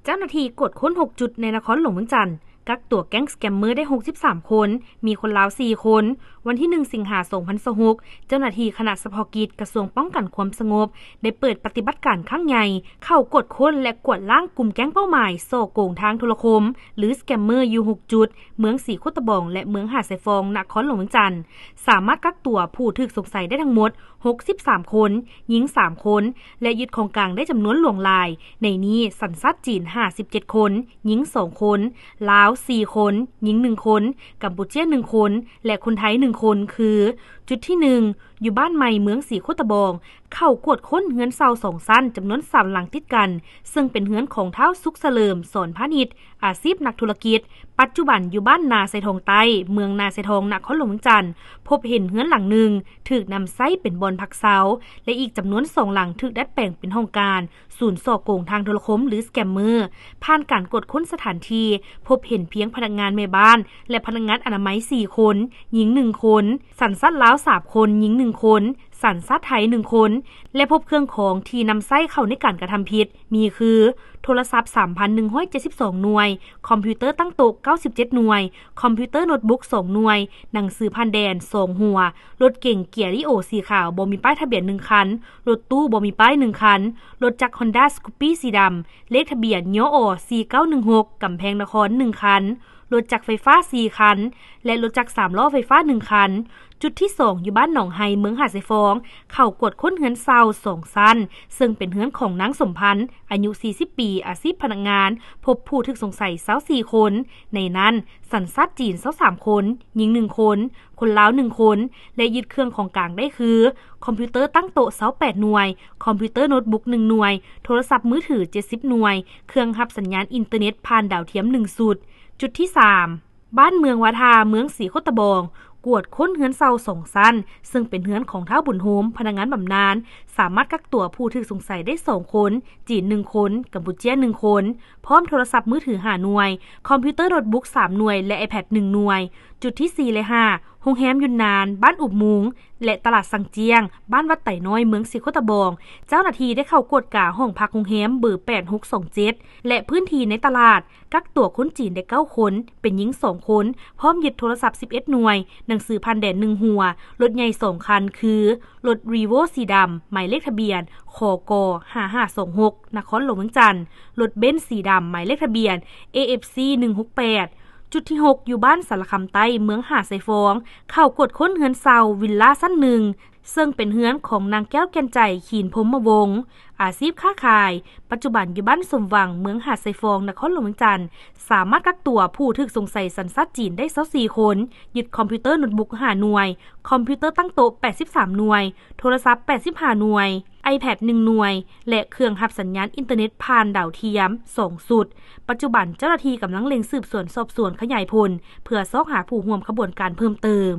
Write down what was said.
เจ้าหน้าที่กดค้น6จุดในนครหลวงเมืองจันทร์กักตัวแก๊งสแกมเมอร์ได้63คนมีคนลาว4คนวันที่1สิงหาคม2026เจ้าหน้าที่คณะเฉพาะกิจกระทรวงป้องกันความสงบได้เปิดปฏิบัติการครั้งใหญ่เข้ากดค้นและกวดล้างกลุ่มแก๊งเป้าหมายโซ่โกงทางโทรคมหรือสแกมเมอร์อยู่6จุดเมืองสีคุตบองและเมืองหาดไซฟองนครหลวงเมืองจันทร์สามารถกักตัวผู้ถูกสงสัยได้ทั้งหมด63คนหญิง3คนและยึดของกลางได้จำนวนหลวงลายในนี้สัญชาติจีน57คนหญิง2คนลาว4คนหญิง1คนกัมพูชา1คนและคนไทย1คนคือจุดที่1อยู่บ้านใหม่เมืองสีโคตบองเข้ากวดค้นเฮือนเซา2ชั้นจำนวน3หลังติดกันซึ่งเป็นเฮือนของเท้าสุขเสลิมสอนพาณิชย์อาชีพนักธุรกิจปัจจุบันอยู่บ้านนาไซทองใต้เมืองนาไซทองนครหลวงเมืองจันทร์พบเห็นเฮือนหลังหนึ่งถูกนำไส้เป็นบอนพักเสาและอีกจำนวน2หลังถูกดัดแปลงเป็นห้องการศูนย์ส่อโกงทางโทรคมหรือสแกมเมอร์ผ่านการกดค้นสถานที่พบเห็นเพียงพนักงานแม่บ้านและพนักงานอนามัย4คนหญิง1คนสัญชาติลาว3คนหญิง1คนสัญชาติไทย1คนและพบเครื่องของที่นำไส้เข้าในการกระทำผิดมีคือโทรศัพท์ 3,172 หน่วยคอมพิวเตอร์ตั้งโต๊ะ97 หน่วยคอมพิวเตอร์โน้ตบุ๊ก2หน่วยหนังสือผ่านแดน2หัวรถเก่งเกียร์ริโอสีขาวบ่มีป้ายทะเบียน1คันรถตู้บ่มีป้าย1คันรถจักร Honda Scoopy สีดำเลขทะเบียนยอ4916กำแพงนคร1คันรถจักรไฟฟ้า4คันและรถจักร3ล้อไฟฟ้า1คันจุดที่2อยู่บ้านหนองไฮเมืองหาดไซฟองเข้ากวดค้นเฮือนเซา2ชั้นซึ่งเป็นเฮือนของนางสมพันธ์อายุ40ปีอาชีพพนักงานพบผู้ถูกสงสัย24คนในนั้นสัญชาติจีน23คนหญิง1คนคนลาว1คนและยึดเครื่องของกลางได้คือคอมพิวเตอร์ตั้งโต๊ะ28หน่วยคอมพิวเตอร์โน้ตบุ๊ก1หน่วยโทรศัพท์มือถือ70หน่วยเครื่องรับสัญญาณอินเทอร์เน็ตผ่านดาวเทียม1สุดจุดที่3บ้านเมืองวาทาเมืองสีโคตบองกวดค้นเฮือนเซา2ชั้นซึ่งเป็นเฮือนของเท้าบุญโฮมพนักงานบำนาญสามารถกักตัวผู้ถูกสงสัยได้2คนจีน1คนกัมพูชา1คนพร้อมโทรศัพท์มือถือ5หน่วยคอมพิวเตอร์โน้ตบุ๊ก3หน่วยและ iPad 1หน่วยจุดที่4และ5โรงแรมยุนนานบ้านอุบมุงและตลาดสังเจียงบ้านวัดไต่น้อยเมืองสีโคตบองเจ้าหน้าที่ได้เข้ากวดกาห้องพักโรงแรมเบอร์8627และพื้นที่ในตลาดกักตัวคนจีนได้9คนเป็นหญิง2คนพร้อมยึดโทรศัพท์11หน่วยหนังสือผ่านแดน1หัวรถใหญ่2คันคือรถรีโวสีดำหมายเลขทะเบียนคก5526นครหลวงเมืองจันทร์รถเบนซ์สีดำหมายเลขทะเบียน AFC 168จุดที่6อยู่บ้านสารคำใต้เมืองหาดไซฟองเข้ากวดค้นเฮือนเซาวิลล่าชั้น1ซึ่งเป็นเฮือนของนางแก้วแก่นใจขีนพรหมวงศ์อาชีพค้าขายปัจจุบันอยู่บ้านสมหวังเมืองหาดไซฟองนครหลวงเมืองจันทร์สามารถกักตัวผู้ถูกสงสัยสัญชาติจีนได้24คนยึดคอมพิวเตอร์โน้ตบุ๊ก5หน่วยคอมพิวเตอร์ตั้งโต๊ะ83หน่วยโทรศัพท์85หน่วย iPad 1หน่วยและเครื่องรับสัญญาณอินเทอร์เน็ตผ่านดาวเทียม2สุดปัจจุบันเจ้าหน้าที่กำลังเร่งสืบสวนสอบสวนขยายผลเพื่อซอกหาผู้ร่วมขบวนการเพิ่มเติม